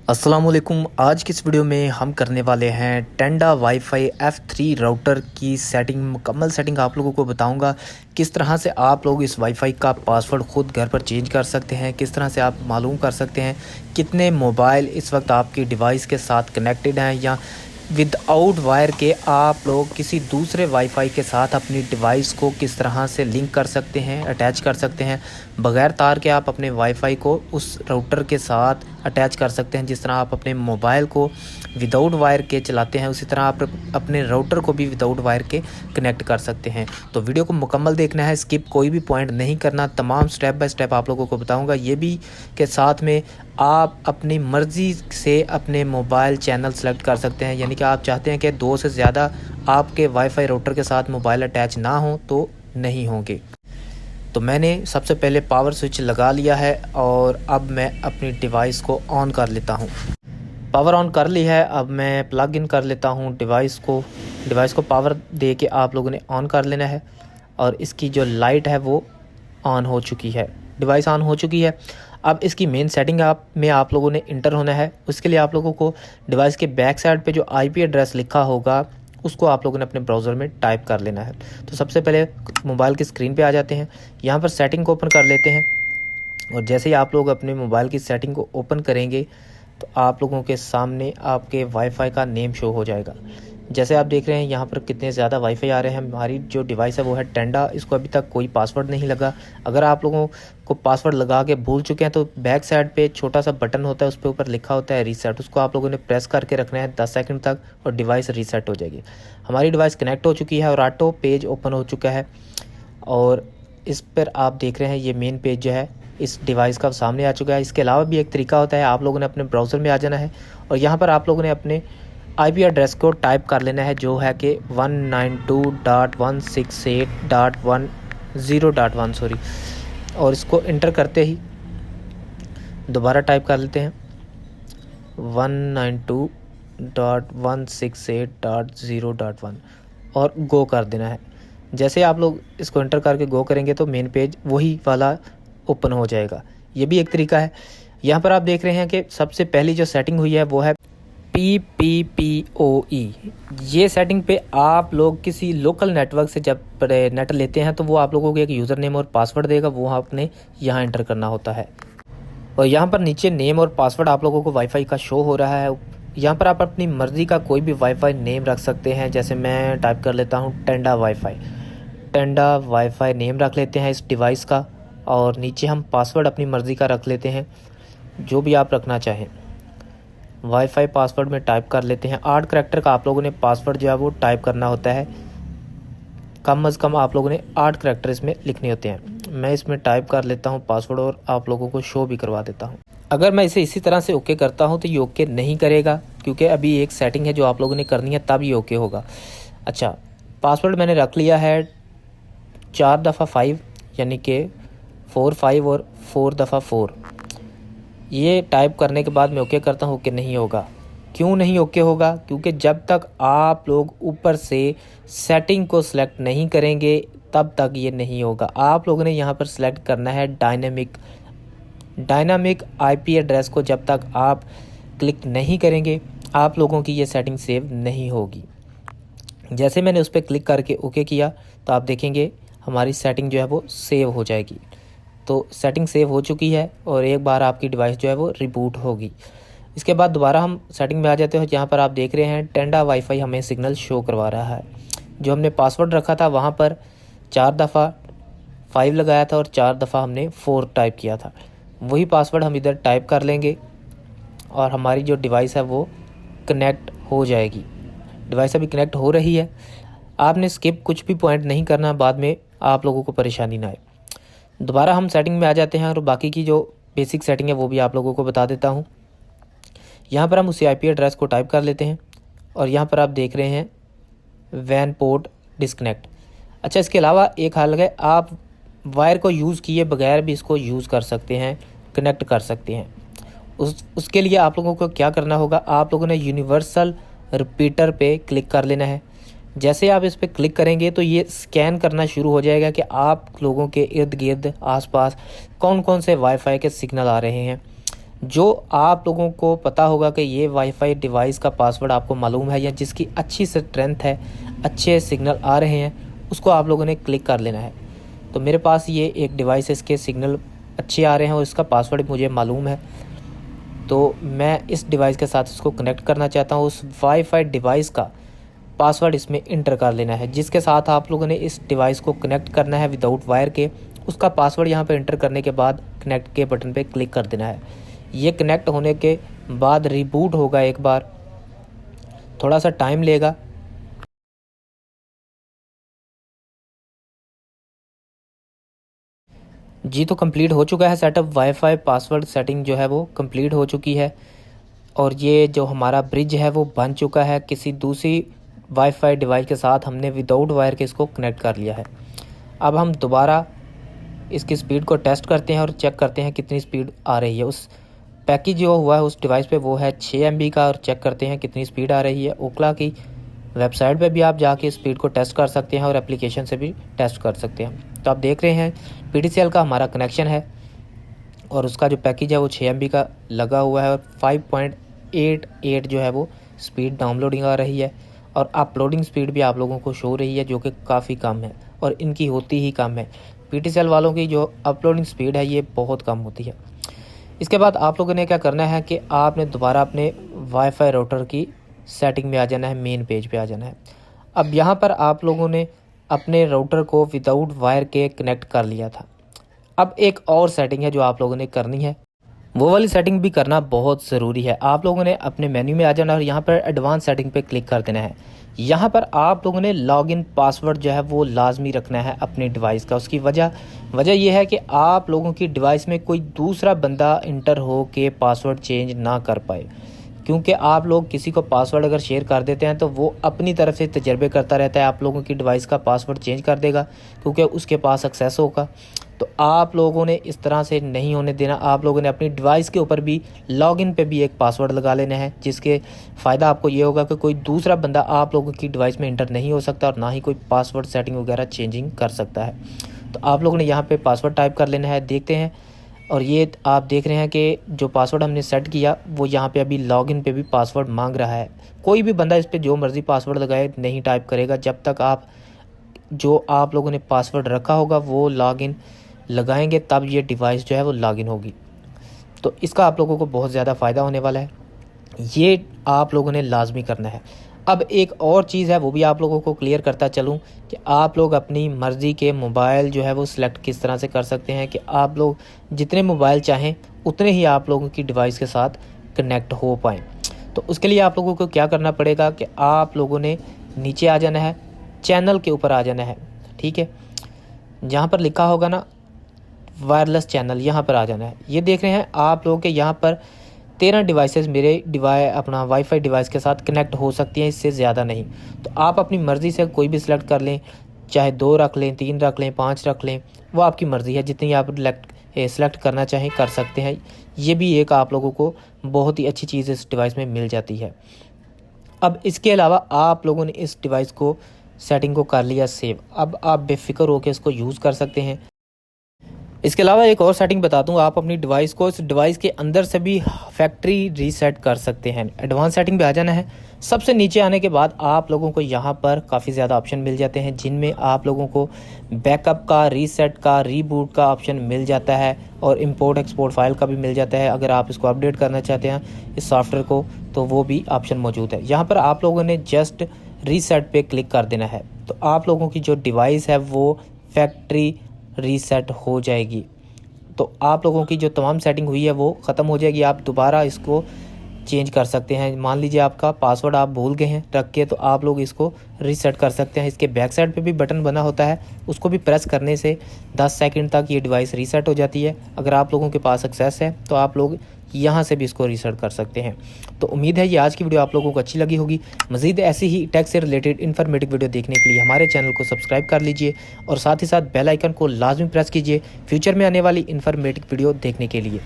अस्सलामुअलैकुम। आज की इस वीडियो में हम करने वाले हैं टेंडा वाईफाई F3 राउटर की सेटिंग, मुकम्मल सेटिंग आप लोगों को बताऊंगा। किस तरह से आप लोग इस वाईफाई का पासवर्ड ख़ुद घर पर चेंज कर सकते हैं, किस तरह से आप मालूम कर सकते हैं कितने मोबाइल इस वक्त आपकी डिवाइस के साथ कनेक्टेड हैं, या विदाउट वायर के आप लोग किसी दूसरे वाईफाई के साथ अपनी डिवाइस को किस तरह से लिंक कर सकते हैं, अटैच कर सकते हैं। बग़ैर तार के आप अपने वाईफाई को उस राउटर के साथ अटैच कर सकते हैं। जिस तरह आप अपने मोबाइल को विदाउट वायर के चलाते हैं, उसी तरह आप अपने राउटर को भी विदाउट वायर के कनेक्ट कर सकते हैं। तो वीडियो को मुकम्मल देखना है, स्किप कोई भी पॉइंट नहीं करना। तमाम स्टेप बाय स्टेप आप लोगों को बताऊंगा। ये भी के साथ में आप अपनी मर्ज़ी से अपने मोबाइल चैनल सेलेक्ट कर सकते हैं, यानी कि आप चाहते हैं कि 2 से ज़्यादा आपके वाईफाई राउटर के साथ मोबाइल अटैच ना हो तो नहीं होंगे। तो मैंने सबसे पहले पावर स्विच लगा लिया है और अब मैं अपनी डिवाइस को ऑन कर लेता हूं। पावर ऑन कर ली है। अब मैं प्लग इन कर लेता हूं डिवाइस को पावर दे के आप लोगों ने ऑन कर लेना है। और इसकी जो लाइट है वो ऑन हो चुकी है, डिवाइस ऑन हो चुकी है। अब इसकी मेन सेटिंग में आप लोगों ने इंटर होना है। उसके लिए आप लोगों को डिवाइस के बैक साइड पे जो आईपी एड्रेस लिखा होगा उसको आप लोगों ने अपने ब्राउज़र में टाइप कर लेना है। तो सबसे पहले मोबाइल की स्क्रीन पे आ जाते हैं, यहाँ पर सेटिंग को ओपन कर लेते हैं। और जैसे ही आप लोग अपने मोबाइल की सेटिंग को ओपन करेंगे तो आप लोगों के सामने आपके वाईफाई का नेम शो हो जाएगा। जैसे आप देख रहे हैं यहाँ पर कितने ज़्यादा वाईफाई आ रहे हैं। हमारी जो डिवाइस है वो है टेंडा, इसको अभी तक कोई पासवर्ड नहीं लगा। अगर आप लोगों को पासवर्ड लगा के भूल चुके हैं तो बैक साइड पे छोटा सा बटन होता है, उस पर ऊपर लिखा होता है रीसेट, उसको आप लोगों ने प्रेस करके रखना है 10 सेकंड तक और डिवाइस रीसेट हो जाएगी। हमारी डिवाइस कनेक्ट हो चुकी है और ऑटो पेज ओपन हो चुका है। और इस पर आप देख रहे हैं ये मेन पेज जो है इस डिवाइस का सामने आ चुका है। इसके अलावा भी एक तरीका होता है, आप लोगों ने अपने ब्राउज़र में आ जाना है और यहाँ पर आप लोगों ने अपने आईपी एड्रेस को टाइप कर लेना है, जो है कि 192.168.10.1 सॉरी। और इसको इंटर करते ही दोबारा टाइप कर लेते हैं 192.168.0.1 और गो कर देना है। जैसे आप लोग इसको इंटर करके गो करेंगे तो मेन पेज वही वाला ओपन हो जाएगा। ये भी एक तरीका है। यहाँ पर आप देख रहे हैं कि सबसे पहली जो सेटिंग हुई है वो है PPPoE। ये सेटिंग पे आप लोग किसी लोकल नेटवर्क से जब नेट लेते हैं तो वो आप लोगों को एक यूज़र नेम और पासवर्ड देगा, वो आपने यहाँ एंटर करना होता है। और यहाँ पर नीचे नेम और पासवर्ड आप लोगों को वाईफाई का शो हो रहा है। यहाँ पर आप अपनी मर्ज़ी का कोई भी वाईफाई नेम रख सकते हैं। जैसे मैं टाइप कर लेता हूँ टेंडा वाईफाई नेम रख लेते हैं इस डिवाइस का। और नीचे हम पासवर्ड अपनी मर्ज़ी का रख लेते हैं, जो भी आप रखना चाहें। वाईफाई पासवर्ड में टाइप कर लेते हैं 8 करैक्टर का आप लोगों ने पासवर्ड जो है वो टाइप करना होता है। कम से कम आप लोगों ने 8 करैक्टर इसमें लिखने होते हैं। मैं इसमें टाइप कर लेता हूं पासवर्ड और आप लोगों को शो भी करवा देता हूं। अगर मैं इसे इसी तरह से ओके करता हूं तो ये ओके नहीं करेगा, क्योंकि अभी एक सेटिंग है जो आप लोगों ने करनी है, तब ये ओके होगा। अच्छा, पासवर्ड मैंने रख लिया है 4 दफ़ा 5, यानी कि 4 5 और 4 दफ़ा 4। ये टाइप करने के बाद मैं ओके करता हूँ कि नहीं होगा। क्यों नहीं ओके होगा? क्योंकि जब तक आप लोग ऊपर से सेटिंग को सिलेक्ट नहीं करेंगे तब तक ये नहीं होगा। आप लोगों ने यहाँ पर सिलेक्ट करना है डायनामिक आईपी एड्रेस को। जब तक आप क्लिक नहीं करेंगे आप लोगों की ये सेटिंग सेव नहीं होगी। जैसे मैंने उस पर क्लिक करके ओके किया तो आप देखेंगे हमारी सेटिंग जो है वो सेव हो जाएगी। तो सेटिंग सेव हो चुकी है और एक बार आपकी डिवाइस जो है वो रिबूट होगी। इसके बाद दोबारा हम सेटिंग में आ जाते हैं। यहाँ पर आप देख रहे हैं टेंडा वाईफाई हमें सिग्नल शो करवा रहा है। जो हमने पासवर्ड रखा था वहाँ पर 4 दफ़ा 5 लगाया था और 4 दफ़ा हमने 4 टाइप किया था। वही पासवर्ड हम इधर टाइप कर लेंगे और हमारी जो डिवाइस है वो कनेक्ट हो जाएगी। डिवाइस अभी कनेक्ट हो रही है। आपने स्किप कुछ भी पॉइंट नहीं करना, बाद में आप लोगों को परेशानी ना आए। दोबारा हम सेटिंग में आ जाते हैं और बाकी की जो बेसिक सेटिंग है वो भी आप लोगों को बता देता हूँ। यहाँ पर हम उसी आईपी एड्रेस को टाइप कर लेते हैं और यहाँ पर आप देख रहे हैं वैन पोर्ट डिस्कनेक्ट। अच्छा, इसके अलावा एक हाल है, आप वायर को यूज़ किए बगैर भी इसको यूज़ कर सकते हैं, कनेक्ट कर सकते हैं। उसके लिए आप लोगों को क्या करना होगा, आप लोगों ने यूनिवर्सल रिपीटर पे क्लिक कर लेना है। जैसे आप इस पर क्लिक करेंगे तो ये स्कैन करना शुरू हो जाएगा कि आप लोगों के इर्द गिर्द आसपास कौन कौन से वाईफाई के सिग्नल आ रहे हैं। जो आप लोगों को पता होगा कि ये वाईफाई डिवाइस का पासवर्ड आपको मालूम है या जिसकी अच्छी स्ट्रेंथ है, अच्छे सिग्नल आ रहे हैं, उसको आप लोगों ने क्लिक कर लेना है। तो मेरे पास ये एक डिवाइस है, इसके सिग्नल अच्छे आ रहे हैं और इसका पासवर्ड मुझे मालूम है, तो मैं इस डिवाइस के साथ इसको कनेक्ट करना चाहता हूँ। उस वाईफाई डिवाइस का पासवर्ड इसमें इंटर कर लेना है। जिसके साथ आप लोगों ने इस डिवाइस को कनेक्ट करना है विदाउट वायर के, उसका पासवर्ड यहाँ पे इंटर करने के बाद कनेक्ट के बटन पे क्लिक कर देना है। ये कनेक्ट होने के बाद रिबूट होगा एक बार, थोड़ा सा टाइम लेगा। जी तो कंप्लीट हो चुका है सेटअप। वाईफाई पासवर्ड सेटिंग जो है वो कंप्लीट हो चुकी है और ये जो हमारा ब्रिज है वो बन चुका है। किसी दूसरी वाईफाई डिवाइस के साथ हमने विदाउट वायर के इसको कनेक्ट कर लिया है। अब हम दोबारा इसकी स्पीड को टेस्ट करते हैं और चेक करते हैं कितनी स्पीड आ रही है। उस पैकेज जो हुआ है उस डिवाइस पे वो है 6 MB का, और चेक करते हैं कितनी स्पीड आ रही है। ओकला की वेबसाइट पे भी आप जाके स्पीड को टेस्ट कर सकते हैं और एप्लीकेशन से भी टेस्ट कर सकते हैं। तो आप देख रहे हैं PTCL का हमारा कनेक्शन है और उसका जो पैकेज है वो 6 MB का लगा हुआ है और 5.88 जो है वो स्पीड डाउनलोडिंग आ रही है और अपलोडिंग स्पीड भी आप लोगों को शो रही है, जो कि काफ़ी कम है और इनकी होती ही कम है। PTCL वालों की जो अपलोडिंग स्पीड है ये बहुत कम होती है। इसके बाद आप लोगों ने क्या करना है कि आपने दोबारा अपने वाईफाई राउटर की सेटिंग में आ जाना है, मेन पेज पे आ जाना है। अब यहाँ पर आप लोगों ने अपने राउटर को विदाउट वायर के कनेक्ट कर लिया था। अब एक और सेटिंग है जो आप लोगों ने करनी है, वो वाली सेटिंग भी करना बहुत ज़रूरी है। आप लोगों ने अपने मेन्यू में आ जाना और यहाँ पर एडवांस सेटिंग पे क्लिक कर देना है। यहाँ पर आप लोगों ने लॉगिन पासवर्ड जो है वो लाजमी रखना है अपनी डिवाइस का। उसकी वजह यह है कि आप लोगों की डिवाइस में कोई दूसरा बंदा इंटर हो के पासवर्ड चेंज ना कर पाए, क्योंकि आप लोग किसी को पासवर्ड अगर शेयर कर देते हैं तो वो अपनी तरफ से तजर्बे करता रहता है, आप लोगों की डिवाइस का पासवर्ड चेंज कर देगा क्योंकि उसके पास एक्सेस होगा। तो आप लोगों ने इस तरह से नहीं होने देना। आप लोगों ने अपनी डिवाइस के ऊपर भी लॉगिन पे भी एक पासवर्ड लगा लेना है, जिसके फ़ायदा आपको ये होगा कि कोई दूसरा बंदा आप लोगों की डिवाइस में इंटर नहीं हो सकता और ना ही कोई पासवर्ड सेटिंग वगैरह चेंजिंग कर सकता है। तो आप लोगों ने यहाँ पे पासवर्ड टाइप कर लेना है, देखते हैं। और ये आप देख रहे हैं कि जो पासवर्ड हमने सेट किया वो यहाँ पे अभी लॉगिन पे भी पासवर्ड मांग रहा है। कोई भी बंदा इस पर जो मर्ज़ी पासवर्ड लगाए नहीं टाइप करेगा जब तक आप लोगों ने पासवर्ड रखा होगा वो लॉगिन लगाएंगे, तब ये डिवाइस जो है वो लॉगिन होगी। तो इसका आप लोगों को बहुत ज़्यादा फ़ायदा होने वाला है, ये आप लोगों ने लाजमी करना है। अब एक और चीज़ है वो भी आप लोगों को क्लियर करता चलूँ कि आप लोग अपनी मर्ज़ी के मोबाइल जो है वो सिलेक्ट किस तरह से कर सकते हैं कि आप लोग जितने मोबाइल चाहें उतने ही आप लोगों की डिवाइस के साथ कनेक्ट हो पाएँ। तो उसके लिए आप लोगों को क्या करना पड़ेगा कि आप लोगों ने नीचे आ जाना है, चैनल के ऊपर आ जाना है, ठीक है। जहाँ पर लिखा होगा ना वायरलेस चैनल, यहाँ पर आ जाना है। ये देख रहे हैं आप लोगों के यहाँ पर 13 डिवाइसेस मेरे अपना वाईफाई डिवाइस के साथ कनेक्ट हो सकती हैं, इससे ज़्यादा नहीं। तो आप अपनी मर्ज़ी से कोई भी सिलेक्ट कर लें, चाहे 2 रख लें, 3 रख लें, 5 रख लें, वो आपकी मर्ज़ी है। जितनी आप सिलेक्ट करना चाहें कर सकते हैं। ये भी एक आप लोगों को बहुत ही अच्छी चीज़ इस डिवाइस में मिल जाती है। अब इसके अलावा आप लोगों ने इस डिवाइस को सेटिंग को कर लिया सेव। अब आप बेफिक्र होकर इसको यूज़ कर सकते हैं। इसके अलावा एक और सेटिंग बता दूं, आप अपनी डिवाइस को इस डिवाइस के अंदर से भी फैक्ट्री रीसेट कर सकते हैं। एडवांस सेटिंग पे आ जाना है। सबसे नीचे आने के बाद आप लोगों को यहाँ पर काफ़ी ज़्यादा ऑप्शन मिल जाते हैं, जिनमें आप लोगों को बैकअप का, रीसेट का, रीबूट का ऑप्शन मिल जाता है और इंपोर्ट एक्सपोर्ट फाइल का भी मिल जाता है। अगर आप इसको अपडेट करना चाहते हैं इस सॉफ्टवेयर को तो वो भी ऑप्शन मौजूद है। यहाँ पर आप लोगों ने जस्ट रीसेट पे क्लिक कर देना है, तो आप लोगों की जो डिवाइस है वो फैक्ट्री रीसेट हो जाएगी। तो आप लोगों की जो तमाम सेटिंग हुई है वो ख़त्म हो जाएगी। आप दोबारा इसको चेंज कर सकते हैं। मान लीजिए आपका पासवर्ड आप भूल गए हैं रख के, तो आप लोग इसको रीसेट कर सकते हैं। इसके बैक साइड पे भी बटन बना होता है, उसको भी प्रेस करने से 10 सेकंड तक ये डिवाइस रीसेट हो जाती है। अगर आप लोगों के पास एक्सेस है तो आप लोग यहाँ से भी इसको रीसेट कर सकते हैं। तो उम्मीद है ये आज की वीडियो आप लोगों को अच्छी लगी होगी। मज़ीद ऐसी ही टेक से रिलेटेड इन्फॉर्मेटिव वीडियो देखने के लिए हमारे चैनल को सब्सक्राइब कर लीजिए और साथ ही साथ बेल आइकन को लाजमी प्रेस कीजिए फ्यूचर में आने वाली इन्फॉर्मेटिव वीडियो देखने के लिए।